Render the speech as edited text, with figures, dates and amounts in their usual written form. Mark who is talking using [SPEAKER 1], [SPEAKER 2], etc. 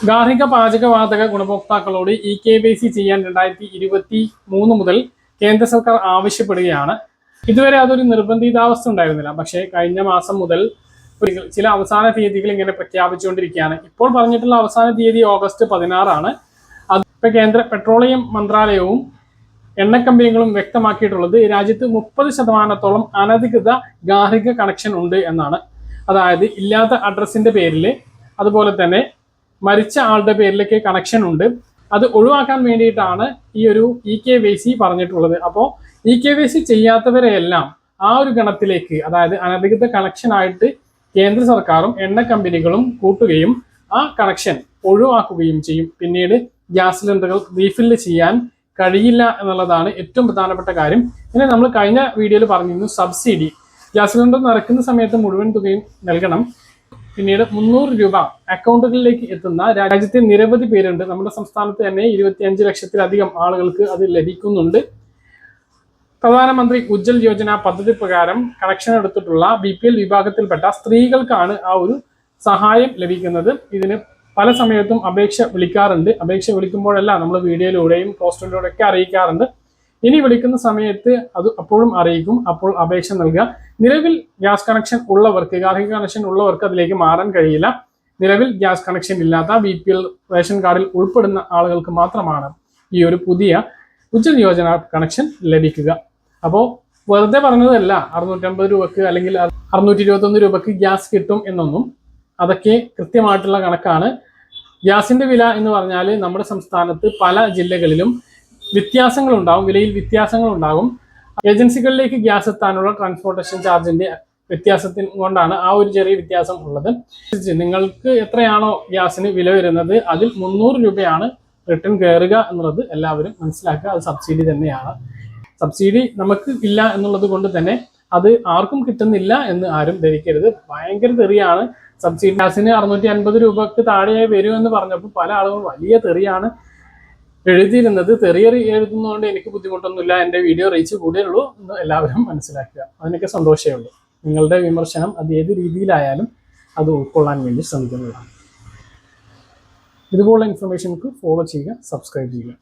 [SPEAKER 1] ഗാർഹിക പാചകവാതക ഗുണഭോക്താക്കളോട് EKYC ചെയ്യാൻ 2023 മുതൽ കേന്ദ്ര സർക്കാർ ആവശ്യപ്പെടുകയാണ്. ഇതുവരെ അതൊരു നിർബന്ധിതാവസ്ഥ ഉണ്ടായിരുന്നില്ല. പക്ഷേ കഴിഞ്ഞ മാസം മുതൽ ചില അവസാന തീയതികൾ ഇങ്ങനെ പ്രഖ്യാപിച്ചുകൊണ്ടിരിക്കുകയാണ്. ഇപ്പോൾ പറഞ്ഞിട്ടുള്ള അവസാന തീയതി ഓഗസ്റ്റ് 16 അതിപ്പോൾ കേന്ദ്ര പെട്രോളിയം മന്ത്രാലയവും എണ്ണ കമ്പനികളും വ്യക്തമാക്കിയിട്ടുള്ളത് രാജ്യത്ത് 30% അനധികൃത ഗാർഹിക കണക്ഷൻ ഉണ്ട് എന്നാണ്. അതായത് ഇല്ലാത്ത അഡ്രസ്സിന്റെ പേരിൽ, അതുപോലെ തന്നെ മരിച്ച ആളുടെ പേരിലൊക്കെ കണക്ഷൻ ഉണ്ട്. അത് ഒഴിവാക്കാൻ വേണ്ടിയിട്ടാണ് ഈ ഒരു EKYC പറഞ്ഞിട്ടുള്ളത്. അപ്പോൾ EKYC ചെയ്യാത്തവരെയെല്ലാം ആ ഒരു ഗണത്തിലേക്ക്, അതായത് അനധികൃത കണക്ഷൻ ആയിട്ട് കേന്ദ്ര സർക്കാരും എണ്ണ കമ്പനികളും കൂട്ടുകയും ആ കണക്ഷൻ ഒഴിവാക്കുകയും ചെയ്യും. പിന്നീട് ഗ്യാസ് സിലിണ്ടറുകൾ റീഫില്ല് ചെയ്യാൻ കഴിയില്ല എന്നുള്ളതാണ് ഏറ്റവും പ്രധാനപ്പെട്ട കാര്യം. പിന്നെ നമ്മൾ കഴിഞ്ഞ വീഡിയോയിൽ പറഞ്ഞിരുന്നു സബ്സിഡി, ഗ്യാസ് സിലിണ്ടർ നിറയ്ക്കുന്ന സമയത്ത് മുഴുവൻ തുകയും നൽകണം. പിന്നീട് 300 രൂപ അക്കൗണ്ടുകളിലേക്ക് എത്തുന്ന രാജ്യത്തെ നിരവധി പേരുണ്ട്. നമ്മുടെ സംസ്ഥാനത്ത് തന്നെ 25 ലക്ഷത്തിലധികം ആളുകൾക്ക് അത് ലഭിക്കുന്നുണ്ട്. പ്രധാനമന്ത്രി ഉജ്ജൽ യോജന പദ്ധതി പ്രകാരം കണക്ഷൻ എടുത്തിട്ടുള്ള BPL വിഭാഗത്തിൽപ്പെട്ട സ്ത്രീകൾക്കാണ് ആ ഒരു സഹായം ലഭിക്കുന്നത്. ഇതിന് പല സമയത്തും അപേക്ഷ വിളിക്കാറുണ്ട്. അപേക്ഷ വിളിക്കുമ്പോഴെല്ലാം നമ്മൾ വീഡിയോയിലൂടെയും പോസ്റ്ററിലൂടെയൊക്കെ അറിയിക്കാറുണ്ട്. ഇനി വിളിക്കുന്ന സമയത്ത് അത് അപ്പോഴും അറിയിക്കും. അപ്പോൾ അപേക്ഷ നൽകുക. നിലവിൽ ഗ്യാസ് കണക്ഷൻ ഉള്ളവർക്ക്, ഗാർഹിക കണക്ഷൻ ഉള്ളവർക്ക് അതിലേക്ക് മാറാൻ കഴിയില്ല. നിലവിൽ ഗ്യാസ് കണക്ഷൻ ഇല്ലാത്ത BPL റേഷൻ കാർഡിൽ ഉൾപ്പെടുന്ന ആളുകൾക്ക് മാത്രമാണ് ഈ ഒരു പുതിയ ഉജ്ജൽ യോജന കണക്ഷൻ ലഭിക്കുക. അപ്പോൾ വെറുതെ പറഞ്ഞതല്ല 650 രൂപക്ക് അല്ലെങ്കിൽ 621 രൂപക്ക് ഗ്യാസ് കിട്ടും എന്നൊന്നും. അതൊക്കെ കൃത്യമായിട്ടുള്ള കണക്കാണ്. ഗ്യാസിന്റെ വില എന്ന് പറഞ്ഞാൽ നമ്മുടെ സംസ്ഥാനത്ത് പല ജില്ലകളിലും വ്യത്യാസങ്ങളുണ്ടാകും, വിലയിൽ വ്യത്യാസങ്ങളുണ്ടാകും. ഏജൻസികളിലേക്ക് ഗ്യാസ് എത്താനുള്ള ട്രാൻസ്പോർട്ടേഷൻ ചാർജിന്റെ വ്യത്യാസത്തിന് കൊണ്ടാണ് ആ ഒരു ചെറിയ വ്യത്യാസം ഉള്ളത്. നിങ്ങൾക്ക് എത്രയാണോ ഗ്യാസിന് വില വരുന്നത് അതിൽ 300 രൂപയാണ് റിട്ടേൺ കയറുക എന്നുള്ളത് എല്ലാവരും മനസ്സിലാക്കുക. അത് സബ്സിഡി തന്നെയാണ്. സബ്സിഡി നമുക്ക് ഇല്ല എന്നുള്ളത് കൊണ്ട് തന്നെ അത് ആർക്കും കിട്ടുന്നില്ല എന്ന് ആരും ധരിക്കരുത്. ഭയങ്കര തെറിയാണ്. സബ്സിഡി ഗ്യാസിന് 650 രൂപക്ക് താഴെയായി വരുമെന്ന് പറഞ്ഞപ്പോൾ പല ആളുകളും വലിയ തെറിയാണ് എഴുതിയിരുന്നത്. തെറിയറി എഴുതുന്നതുകൊണ്ട് എനിക്ക് ബുദ്ധിമുട്ടൊന്നുമില്ല, എൻ്റെ വീഡിയോ റീച്ച് കൂടിയുള്ളൂ എന്ന് എല്ലാവരും മനസ്സിലാക്കുക. അതിനൊക്കെ സന്തോഷമേ ഉള്ളൂ. നിങ്ങളുടെ വിമർശനം അത് ഏത് രീതിയിലായാലും അത് ഉൾക്കൊള്ളാൻ വേണ്ടി ശ്രമിക്കുന്നതാണ്. ഇതുപോലുള്ള ഇൻഫർമേഷൻക്ക് ഫോളോ ചെയ്യുക, സബ്സ്ക്രൈബ് ചെയ്യുക.